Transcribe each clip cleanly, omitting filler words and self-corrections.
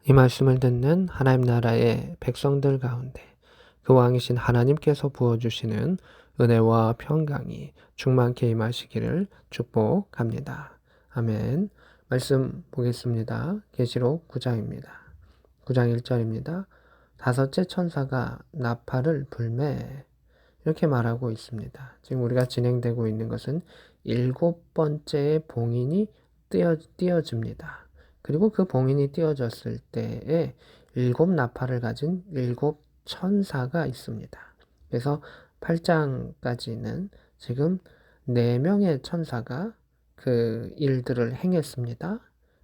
이 말씀을 듣는 하나님 나라의 백성들 가운데 그 왕이신 하나님께서 부어주시는 은혜와 평강이 충만케 임하시기를 축복합니다. 아멘. 말씀 보겠습니다. 계시록 9장입니다. 9장 1절입니다. 다섯째 천사가 나팔을 불매 이렇게 말하고 있습니다. 지금 우리가 진행되고 있는 것은 일곱 번째의 봉인이 띄어집니다. 그리고 그 봉인이 띄어졌을 때에 일곱 나팔을 가진 일곱 천사가 있습니다. 그래서 8장까지는 지금 4명의 천사가 그 일들을 행했습니다.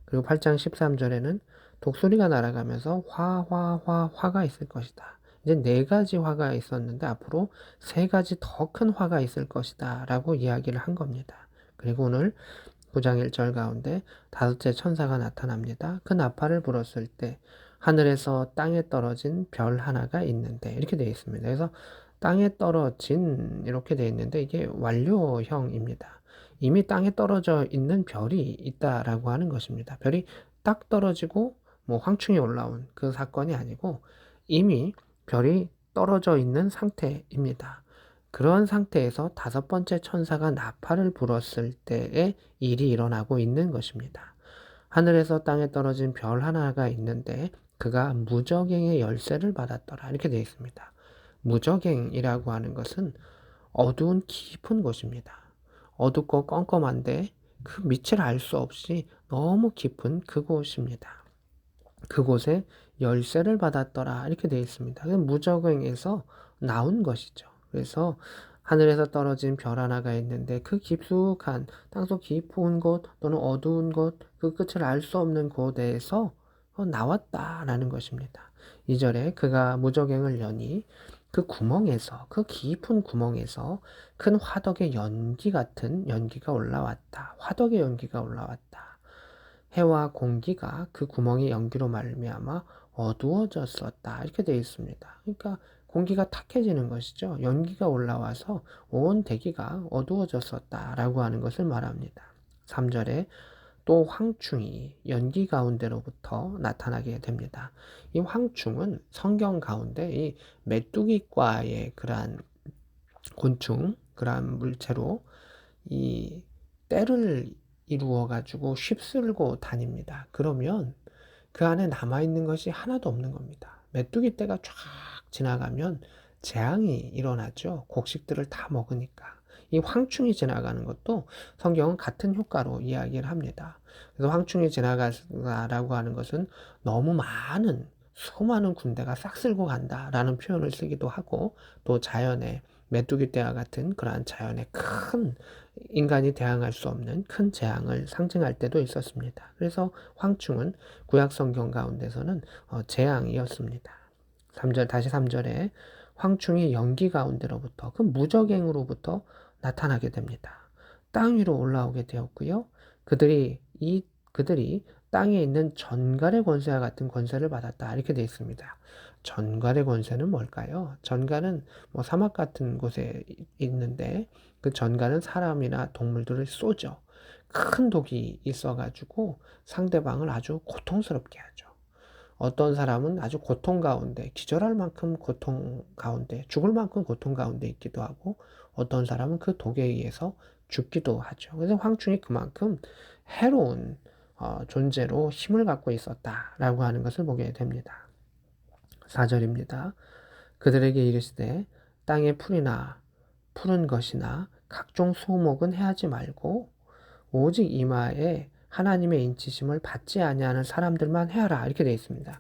그리고 8장 13절에는 독수리가 날아가면서 화가 있을 것이다. 이제 4가지 화가 있었는데 앞으로 3가지 더 큰 화가 있을 것이다 라고 이야기를 한 겁니다. 그리고 오늘 9장 1절 가운데 다섯째 천사가 나타납니다. 그 나팔을 불었을 때 하늘에서 땅에 떨어진 별 하나가 있는데 이렇게 되어 있습니다. 그래서 땅에 떨어진 이렇게 되어 있는데 이게 완료형입니다. 이미 땅에 떨어져 있는 별이 있다라고 하는 것입니다. 별이 딱 떨어지고 뭐 황충이 올라온 그 사건이 아니고 이미 별이 떨어져 있는 상태입니다. 그런 상태에서 5번째 천사가 나팔을 불었을 때의 일이 일어나고 있는 것입니다. 하늘에서 땅에 떨어진 별 하나가 있는데 그가 무저갱의 열쇠를 받았더라. 이렇게 되어 있습니다. 무저갱이라고 하는 것은 어두운 깊은 곳입니다. 어둡고 껌껌한데 그 밑을 알 수 없이 너무 깊은 그곳입니다. 그곳에 열쇠를 받았더라 이렇게 되어 있습니다. 무저갱에서 나온 것이죠. 그래서 하늘에서 떨어진 별 하나가 있는데 그 깊숙한 땅속 깊은 곳 또는 어두운 곳 그 끝을 알 수 없는 곳에서 나왔다라는 것입니다. 2절에 그가 무저갱을 여니 그 구멍에서 그 깊은 구멍에서 큰 화덕의 연기 같은 연기가 올라왔다. 화덕의 연기가 올라왔다. 해와 공기가 그 구멍의 연기로 말미암아 어두워졌었다. 이렇게 되어 있습니다. 그러니까 공기가 탁해지는 것이죠. 연기가 올라와서 온 대기가 어두워졌었다라고 하는 것을 말합니다. 3절에 또 황충이 연기 가운데로부터 나타나게 됩니다. 이 황충은 성경 가운데 이 메뚜기과의 그러한 곤충, 그러한 물체로 이 때를 이루어 가지고 휩쓸고 다닙니다. 그러면 그 안에 남아있는 것이 하나도 없는 겁니다. 메뚜기 떼가 쫙 지나가면 재앙이 일어나죠. 곡식들을 다 먹으니까. 이 황충이 지나가는 것도 성경은 같은 효과로 이야기를 합니다. 그래서 황충이 지나가라고 하는 것은 너무 많은 수많은 군대가 싹 쓸고 간다라는 표현을 쓰기도 하고 또 자연의 메뚜기 떼와 같은 그러한 자연의 큰 인간이 대항할 수 없는 큰 재앙을 상징할 때도 있었습니다. 그래서 황충은 구약 성경 가운데서는 재앙이었습니다. 3절 다시 3절에 황충이 연기 가운데로부터 그 무저갱으로부터 나타나게 됩니다. 땅 위로 올라오게 되었고요. 그들이 땅에 있는 전갈의 권세와 같은 권세를 받았다. 이렇게 되어 있습니다. 전갈의 권세는 뭘까요? 전갈은 뭐 사막 같은 곳에 있는데 그 전갈은 사람이나 동물들을 쏘죠. 큰 독이 있어가지고 상대방을 아주 고통스럽게 하죠. 어떤 사람은 아주 고통 가운데, 기절할 만큼 고통 가운데, 죽을 만큼 고통 가운데 있기도 하고, 어떤 사람은 그 독에 의해서 죽기도 하죠. 그래서 황충이 그만큼 해로운 존재로 힘을 갖고 있었다라고 하는 것을 보게 됩니다. 4절입니다. 그들에게 이르시되 땅의 풀이나 푸른 것이나 각종 수목은 해하지 말고 오직 이마에 하나님의 인치심을 받지 아니하는 사람들만 해하라 이렇게 되어 있습니다.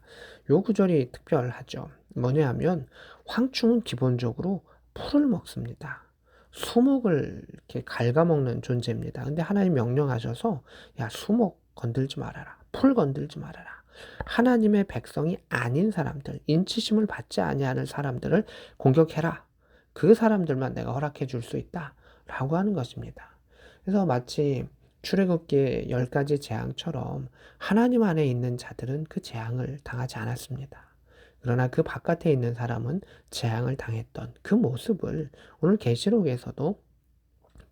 요 구절이 특별하죠. 뭐냐 하면 황충은 기본적으로 풀을 먹습니다. 수목을 이렇게 갉아먹는 존재입니다. 근데 하나님 명령하셔서 야 수목 건들지 말아라. 풀 건들지 말아라. 하나님의 백성이 아닌 사람들, 인치심을 받지 아니하는 사람들을 공격해라. 그 사람들만 내가 허락해 줄 수 있다. 라고 하는 것입니다. 그래서 마치 출애굽기의 10가지 재앙처럼 하나님 안에 있는 자들은 그 재앙을 당하지 않았습니다. 그러나 그 바깥에 있는 사람은 재앙을 당했던 그 모습을 오늘 계시록에서도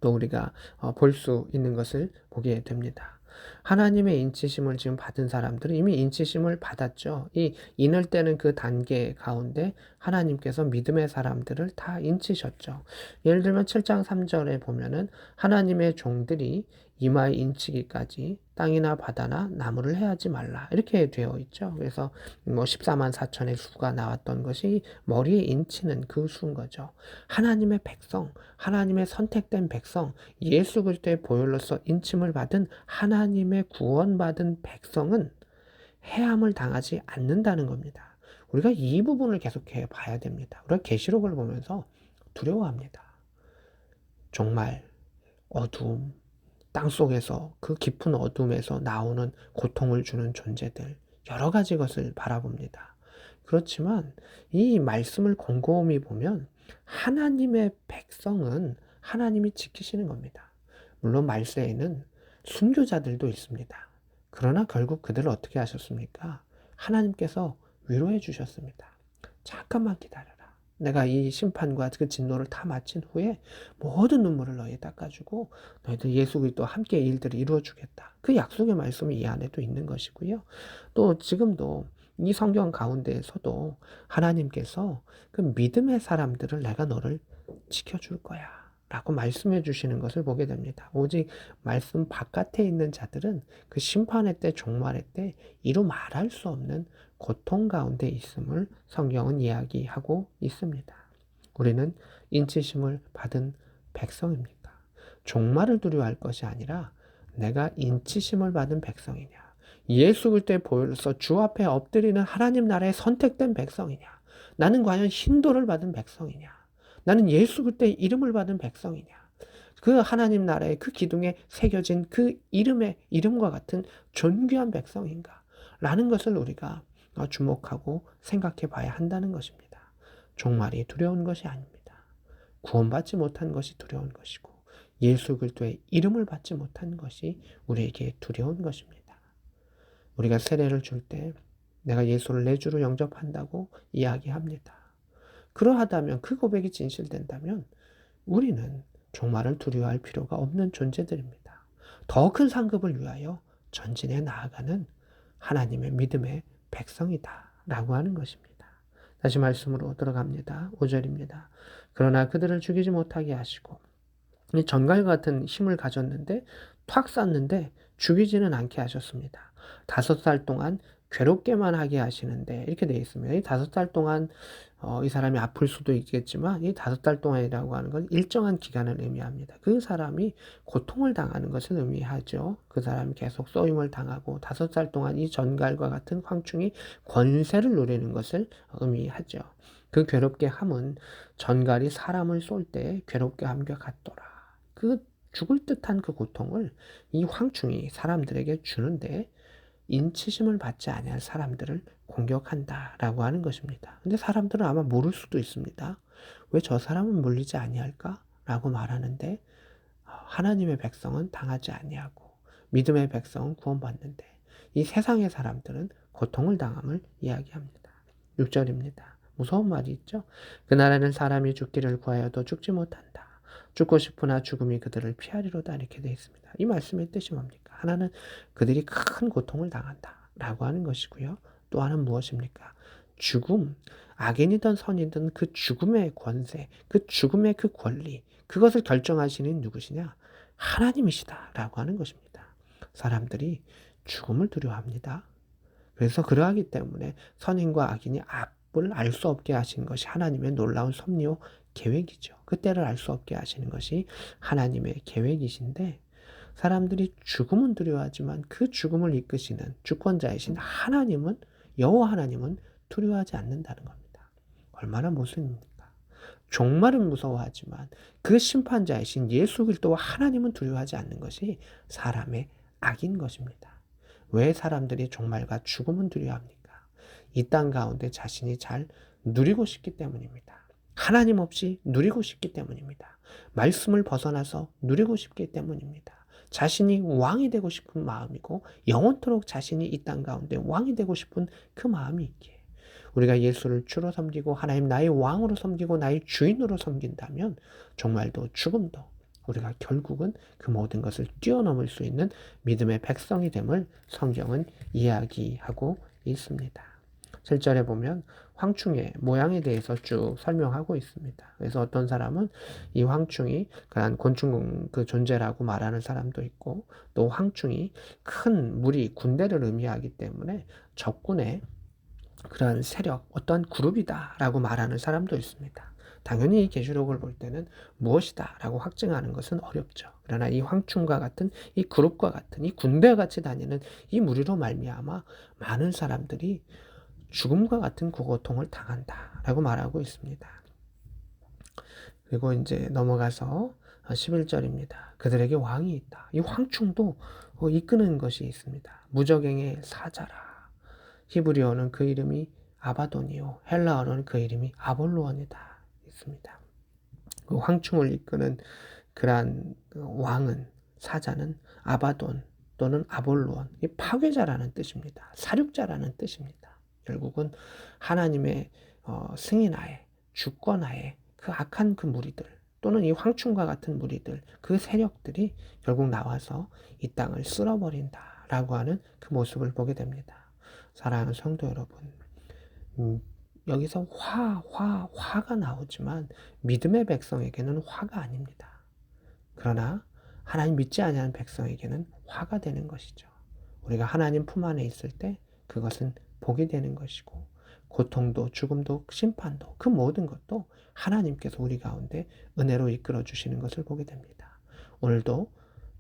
또 우리가 볼 수 있는 것을 보게 됩니다. 하나님의 인치심을 지금 받은 사람들은 이미 인치심을 받았죠. 이 인을 때는 그 단계 가운데 하나님께서 믿음의 사람들을 다 인치셨죠. 예를 들면 7장 3절에 보면은 하나님의 종들이 이마에 인치기까지 땅이나 바다나 나무를 해하지 말라 이렇게 되어 있죠. 그래서 뭐 14만 4천의 수가 나왔던 것이 머리에 인치는 그 수인 거죠. 하나님의 백성, 하나님의 선택된 백성, 예수 그리스도의 보혈로서 인침을 받은 하나님의 구원받은 백성은 해함을 당하지 않는다는 겁니다. 우리가 이 부분을 계속해 봐야 됩니다. 우리가 계시록을 보면서 두려워합니다. 정말 어두움, 땅속에서 그 깊은 어둠에서 나오는 고통을 주는 존재들, 여러 가지 것을 바라봅니다. 그렇지만 이 말씀을 곰곰이 보면 하나님의 백성은 하나님이 지키시는 겁니다. 물론 말세에는 순교자들도 있습니다. 그러나 결국 그들을 어떻게 하셨습니까? 하나님께서 위로해 주셨습니다. 잠깐만 기다려라. 내가 이 심판과 그 진노를 다 마친 후에 모든 눈물을 너희에 닦아주고 너희들 예수 그리스도와 함께 일들을 이루어 주겠다. 그 약속의 말씀이 이 안에도 있는 것이고요. 또 지금도 이 성경 가운데에서도 하나님께서 그 믿음의 사람들을 내가 너를 지켜줄 거야 라고 말씀해 주시는 것을 보게 됩니다. 오직 말씀 바깥에 있는 자들은 그 심판의 때, 종말의 때 이루 말할 수 없는 고통 가운데 있음을 성경은 이야기하고 있습니다. 우리는 인치심을 받은 백성입니다. 종말을 두려워할 것이 아니라 내가 인치심을 받은 백성이냐, 예수 그리스도의 보혈로서 주 앞에 엎드리는 하나님 나라의 선택된 백성이냐, 나는 과연 hin도를 받은 백성이냐, 나는 예수 그리스도의 이름을 받은 백성이냐, 그 하나님 나라의 그 기둥에 새겨진 그 이름과 같은 존귀한 백성인가 라는 것을 우리가 주목하고 생각해 봐야 한다는 것입니다. 종말이 두려운 것이 아닙니다. 구원받지 못한 것이 두려운 것이고 예수 그리스도의 이름을 받지 못한 것이 우리에게 두려운 것입니다. 우리가 세례를 줄 때 내가 예수를 내 주로 영접한다고 이야기합니다. 그러하다면 그 고백이 진실된다면 우리는 종말을 두려워할 필요가 없는 존재들입니다. 더 큰 상급을 위하여 전진해 나아가는 하나님의 믿음의 백성이다 라고 하는 것입니다. 다시 말씀으로 들어갑니다. 5절입니다. 그러나 그들을 죽이지 못하게 하시고 전갈 같은 힘을 가졌는데 탁 쐈는데 죽이지는 않게 하셨습니다. 5살 동안 괴롭게만 하게 하시는데 이렇게 되어 있습니다. 이 5살 동안 이 사람이 아플 수도 있겠지만 이 5달 동안이라고 하는 건 일정한 기간을 의미합니다. 그 사람이 고통을 당하는 것을 의미하죠. 그 사람이 계속 쏘임을 당하고 5살 동안 이 전갈과 같은 황충이 권세를 누리는 것을 의미하죠. 그 괴롭게 함은 전갈이 사람을 쏠 때 괴롭게 함과 같더라. 그 죽을 듯한 그 고통을 이 황충이 사람들에게 주는데 인치심을 받지 아니할 사람들을 공격한다라고 하는 것입니다. 근데 사람들은 아마 모를 수도 있습니다. 왜 저 사람은 물리지 아니할까? 라고 말하는데 하나님의 백성은 당하지 아니하고 믿음의 백성은 구원받는데 이 세상의 사람들은 고통을 당함을 이야기합니다. 6절입니다. 무서운 말이 있죠. 그 나라는 사람이 죽기를 구하여도 죽지 못한다. 죽고 싶으나 죽음이 그들을 피하리로다 이렇게 되어 있습니다. 이 말씀의 뜻이 뭡니까? 하나는 그들이 큰 고통을 당한다 라고 하는 것이고요. 또 하나는 무엇입니까? 죽음, 악인이든 선이든 그 죽음의 권세, 그 죽음의 그 권리, 그것을 결정하시는 누구시냐? 하나님이시다 라고 하는 것입니다. 사람들이 죽음을 두려워합니다. 그래서 그러하기 때문에 선인과 악인이 앞을 알 수 없게 하신 것이 하나님의 놀라운 섭리요 계획이죠. 그때를 알 수 없게 하시는 것이 하나님의 계획이신데 사람들이 죽음은 두려워하지만 그 죽음을 이끄시는 주권자이신 하나님은 여호와 하나님은 두려워하지 않는다는 겁니다. 얼마나 모순입니까? 종말은 무서워하지만 그 심판자이신 예수 그리스도와 하나님은 두려워하지 않는 것이 사람의 악인 것입니다. 왜 사람들이 종말과 죽음은 두려워합니까? 이 땅 가운데 자신이 잘 누리고 싶기 때문입니다. 하나님 없이 누리고 싶기 때문입니다. 말씀을 벗어나서 누리고 싶기 때문입니다. 자신이 왕이 되고 싶은 마음이고 영원토록 자신이 이 땅 가운데 왕이 되고 싶은 그 마음이 있기에 우리가 예수를 주로 섬기고 하나님 나의 왕으로 섬기고 나의 주인으로 섬긴다면 정말도 죽음도 우리가 결국은 그 모든 것을 뛰어넘을 수 있는 믿음의 백성이 됨을 성경은 이야기하고 있습니다. 7절에 보면 황충의 모양에 대해서 쭉 설명하고 있습니다. 그래서 어떤 사람은 이 황충이 그런 곤충 그 존재라고 말하는 사람도 있고, 또 황충이 큰 무리 군대를 의미하기 때문에 적군의 그런 세력, 어떤 그룹이다라고 말하는 사람도 있습니다. 당연히 이 계시록을 볼 때는 무엇이다라고 확증하는 것은 어렵죠. 그러나 이 황충과 같은 이 그룹과 같은 이 군대와 같이 다니는 이 무리로 말미암아 많은 사람들이 죽음과 같은 고통을 당한다라고 말하고 있습니다. 그리고 이제 넘어가서 11절입니다. 그들에게 왕이 있다. 이 황충도 이끄는 것이 있습니다. 무적행의 사자라. 히브리어는 그 이름이 아바돈이요, 헬라어는 그 이름이 아볼로원이다 있습니다. 그 황충을 이끄는 그러한 왕은, 사자는 아바돈 또는 아볼로원, 이 파괴자라는 뜻입니다. 사륙자라는 뜻입니다. 결국은 하나님의 승인하에, 주권하에 그 악한 그 무리들 또는 이 황충과 같은 무리들, 그 세력들이 결국 나와서 이 땅을 쓸어버린다라고 하는 그 모습을 보게 됩니다. 사랑하는 성도 여러분, 여기서 화가 나오지만 믿음의 백성에게는 화가 아닙니다. 그러나 하나님 믿지 아니하는 백성에게는 화가 되는 것이죠. 우리가 하나님 품 안에 있을 때 그것은 복이 되는 것이고, 고통도 죽음도 심판도 그 모든 것도 하나님께서 우리 가운데 은혜로 이끌어 주시는 것을 보게 됩니다. 오늘도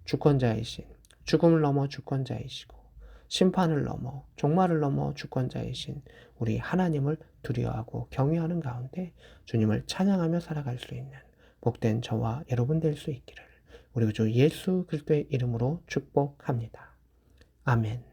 주권자이신, 죽음을 넘어 주권자이시고 심판을 넘어, 종말을 넘어 주권자이신 우리 하나님을 두려워하고 경외하는 가운데 주님을 찬양하며 살아갈 수 있는 복된 저와 여러분 될 수 있기를 우리 주 예수 그리스도의 이름으로 축복합니다. 아멘.